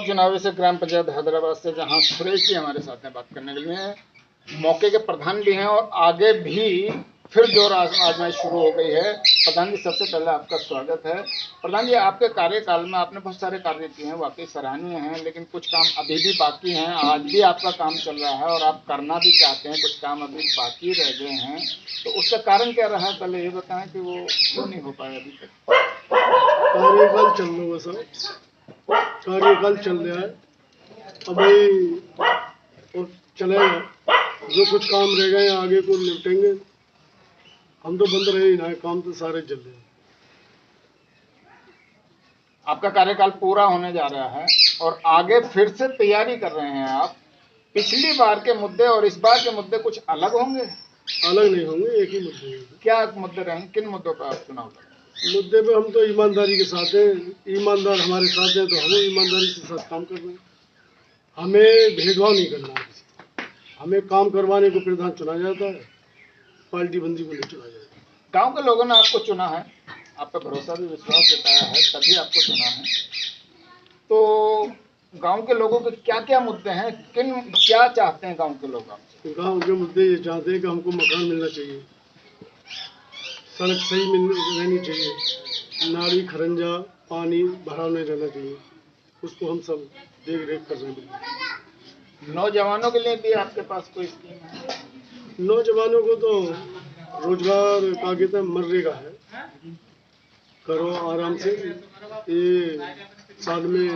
Block चुनावी से ग्राम पंचायत हैदराबाद से, जहां सुरेश जी हमारे साथ हैं बात करने के लिए। मौके के प्रधान भी हैं और आगे भी फिर जोर आजमाइश शुरू हो गई है। प्रधान जी, सबसे पहले आपका स्वागत है। प्रधान जी, आपके कार्यकाल में आपने बहुत सारे कार्य किए हैं, वाकई सराहनीय हैं, लेकिन कुछ काम अभी भी बाकी हैं। आज भी आपका काम चल रहा है और आप करना भी चाहते हैं, कुछ काम अभी बाकी रह गए हैं, तो उसका कारण क्या रहा है? पहले ये बताएं कि वो क्यों नहीं हो पाया अभी तक। कार्यकाल चल रहा है सर, कार्यकाल चल रहा है अभी और चलेगा। जो कुछ काम रह गए आगे को निपटेंगे। हम तो बंद रहे ही ना, काम तो सारे चल रहे हैं। आपका कार्यकाल पूरा होने जा रहा है और आगे फिर से तैयारी कर रहे हैं आप। पिछली बार के मुद्दे और इस बार के मुद्दे कुछ अलग होंगे? अलग नहीं होंगे, एक ही मुद्दे होंगे। क्या मुद्दे रहेंगे? किन मुद्दों पर आप चुनाव लड़ेंगे? मुद्दे पे हम तो ईमानदारी के साथ हैं। ईमानदार हमारे साथ है तो हमें ईमानदारी के साथ काम करना है। हमें भेदभाव नहीं करना है। हमें काम करवाने को प्रधान चुना जाता है, पार्टी बंदी को नहीं चुना जाता। गांव के लोगों ने आपको चुना है, आप पे भरोसा भी विश्वास जताया है, तभी आपको चुना है। तो गांव के लोगों के क्या क्या मुद्दे हैं, क्या चाहते हैं गांव के लोग आपसे? गाँव के मुद्दे ये चाहते हैं कि हमको मकान मिलना चाहिए, सड़क सही रहनी चाहिए, नाली खरंजा पानी भरा नहीं रहना चाहिए। उसको हम सब देख रेख कर रहे हैं। नौजवानों के लिए भी आपके पास कोई स्कीम है? नौजवानों को तो रोजगार का कहते हैं मनरेगा है, करो आराम से। ये साल में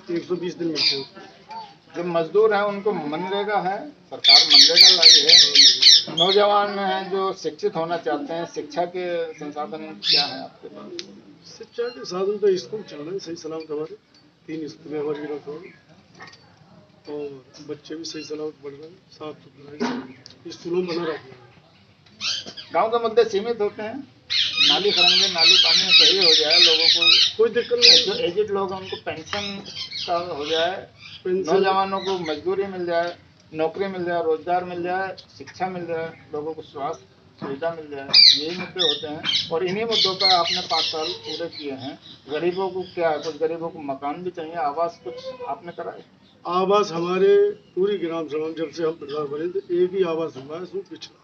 120 दिन मिलते हैं। जो मजदूर हैं उनको मनरेगा है, सरकार मनरेगा लाई है। नौजवान हैं जो शिक्षित होना चाहते हैं, शिक्षा के संसाधन क्या है आपके पास? शिक्षा के साधन तो स्कूल चल रहे हैं सही सलामत। हमारे 3 स्कूल है हमारी गिरफ्त और बच्चे भी सही सलामत पढ़ रहे हैं। साफ सुथरा स्कूलों बना रखा है। गांव के मुद्दे सीमित होते हैं, नाली खरंजे नाली पानी सही हो जाए, लोगों को कोई दिक्कत नहीं। जो एजेड लोग हैं उनको पेंशन का हो जाए, पेंशन, नौजवानों को मजदूरी मिल जाए, नौकरी मिल जाए, रोजगार मिल जाए, शिक्षा मिल जाए, लोगों को स्वास्थ्य सुविधा मिल जाए, यही मुद्दे होते हैं। और इन्हीं मुद्दों पर आपने 5 साल पूरे किए हैं। गरीबों को क्या है, कुछ गरीबों को मकान भी चाहिए, आवास कुछ आपने कराए? आवास हमारे पूरी ग्राम सभा में जब से हम प्रधान बने तो एक ही आवास हुआ है, उसमें पिछड़ा।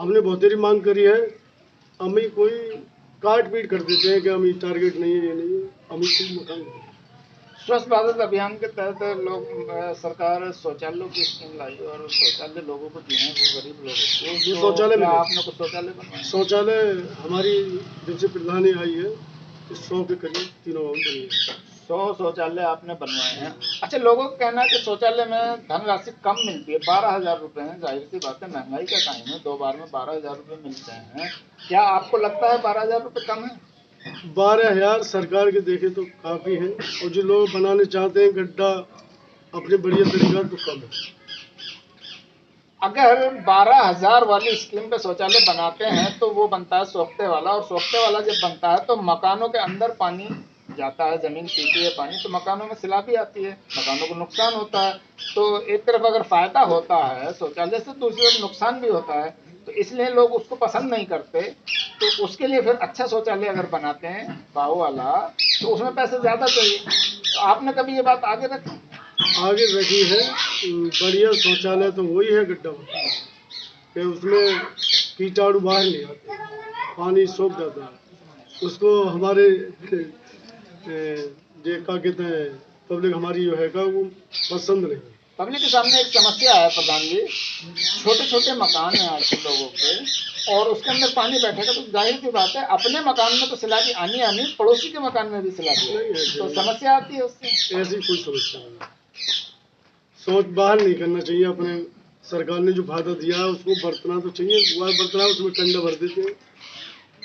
हमने बहुत देरी मांग करी है, हमें कोई काट पीट कर देते हैं कि हमें टारगेट नहीं है, ये नहीं है, हमें कोई मकान नहीं। स्वच्छ भारत अभियान के तहत लोग सरकार शौचालयों की स्कीम लाई और शौचालय लोगों को दिए हैं, वो गरीब लोगों को। जो शौचालय में आपने कुछ शौचालय बनवाए? शौचालय हमारी जब से प्रधानी आई है 100 के करीब तीनों गाँव बनी है। 100 शौचालय आपने बनवाए हैं। अच्छा, लोगों का कहना है कि शौचालय में धनराशि कम मिलती है, 12,000 रुपये है। जाहिर सी बात है, महंगाई का टाइम है, 2 बार में 12,000 रुपये मिलते हैं। क्या आपको लगता है 12,000 रुपये कम है? 12,000 सरकार के देखे तो काफी है, और जो लोग बनाने चाहते हैं गड्ढा अपने बढ़िया तरीका तो कम है। अगर 12,000 वाली स्कीम पे शौचालय बनाते हैं तो वो बनता है सोखते वाला, और सोखते वाला जब बनता है तो मकानों के अंदर पानी जाता है, जमीन पीती है पानी, तो मकानों में सिलाबी आती है, मकानों को नुकसान होता है। तो एक तरफ अगर फायदा होता है शौचालय से, दूसरी तरफ नुकसान भी होता है, तो इसलिए लोग उसको पसंद नहीं करते। तो उसके लिए फिर अच्छा शौचालय अगर बनाते हैं भाव वाला, तो उसमें पैसे ज़्यादा चाहिए। तो आपने कभी ये बात आगे रखी? आगे रखी है। बढ़िया शौचालय तो वही है गड्ढा कि उसमें कीटाणु बाहर नहीं आते, पानी सोख जाता है। उसको हमारे जो क्या कहते हैं पब्लिक हमारी जो है का वो पसंद नहीं। पब्लिक के सामने एक समस्या है प्रधान जी, छोटे छोटे मकान हैं आज के लोगों के, और उसके अंदर पानी बैठेगा तो जाहिर सी बात है अपने मकान में तो सिलाबी आनी, पड़ोसी के मकान में भी सिलाबी है, तो समस्या आती है उससे। ऐसी कोई समस्या नहीं। सोच बाहर नहीं करना चाहिए। अपने सरकार ने जो फायदा दिया है उसको बरतना तो चाहिए, वह बरतना उसमें कंडा भर देते हैं।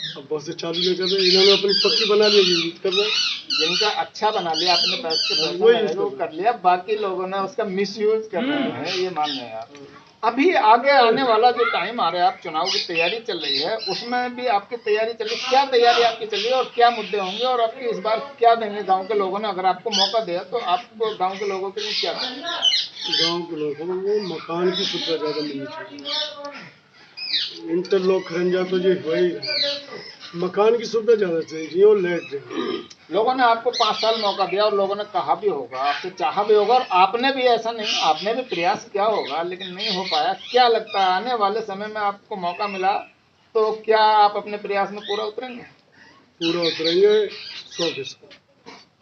अब बहुत से चालू नहीं कर रहे, इन्होंने अपनी पक्की बना ली, यूज कर रहे हैं। जिनका अच्छा बना लिया अपने पैसे वो कर लिया, बाकी लोगों ने उसका मिसयूज कर रहे हैं, ये मान रहे हैं आप। अभी आगे आने वाला जो टाइम आ रहा है, आप चुनाव की तैयारी चल रही है, उसमें भी आपकी तैयारी चल रही है। क्या तैयारी आपकी चल रही है और क्या मुद्दे होंगे, और आपकी इस बार क्या देंगे गांव के लोगों ने? अगर आपको मौका दिया तो आपको गांव के लोगों के लिए क्या देंगे? गाँव के लोगों को मकान की सुविधा ज़्यादा मिलनी चाहिए। इंटरलॉक खरंजा तो ये वही मकान की सुविधा ज़्यादा चाहिए और लाइट चाहिए। लोगों ने आपको 5 साल मौका दिया और लोगों ने कहा भी होगा, आपसे चाहा भी होगा, और आपने भी, ऐसा नहीं, आपने भी प्रयास किया होगा लेकिन नहीं हो पाया। क्या लगता है आने वाले समय में आपको मौका मिला तो क्या आप अपने प्रयास में पूरा उतरेंगे? पूरा उतरेंगे 100%।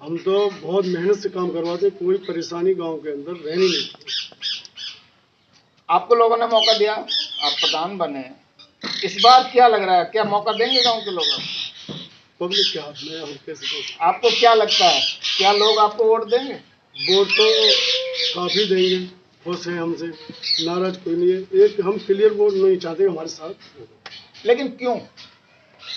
हम तो बहुत मेहनत से काम करवाते, कोई परेशानी गांव के अंदर रहनी नहीं थी। आपको लोगों ने मौका दिया, आप प्रधान बने, इस बार क्या लग रहा है, क्या मौका देंगे गांव के लोग आपको? पब्लिक के हाथ में है, हम कैसे दे सकते आपको क्या लगता है, क्या लोग आपको वोट देंगे? हैं। वोट तो काफी देंगे, खुश हैं हमसे, नाराज कोई नहीं है। एक हम क्लियर वोट नहीं चाहते हमारे साथ, लेकिन क्यों?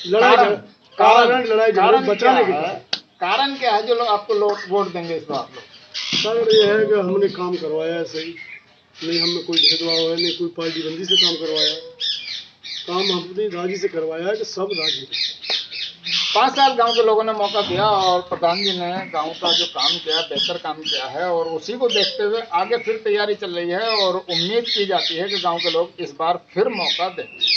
लड़ाई कारण कारण लड़ाई झगड़े कारण क्या बचाने के है? कारण क्या है जो लोग आपको वोट देंगे इस बार? लोग कारण ये है कि हमने काम करवाया है सही, नहीं हमें कोई भेदभाव है, नहीं कोई पार्टी बंदी से काम करवाया है, काम हमने राजी से करवाया है कि सब राजी हैं। 5 साल गांव के लोगों ने मौका दिया और प्रधान जी ने गांव का जो काम किया, बेहतर काम किया है, और उसी को देखते हुए आगे फिर तैयारी चल रही है और उम्मीद की जाती है कि गांव के लोग इस बार फिर मौका देंगे।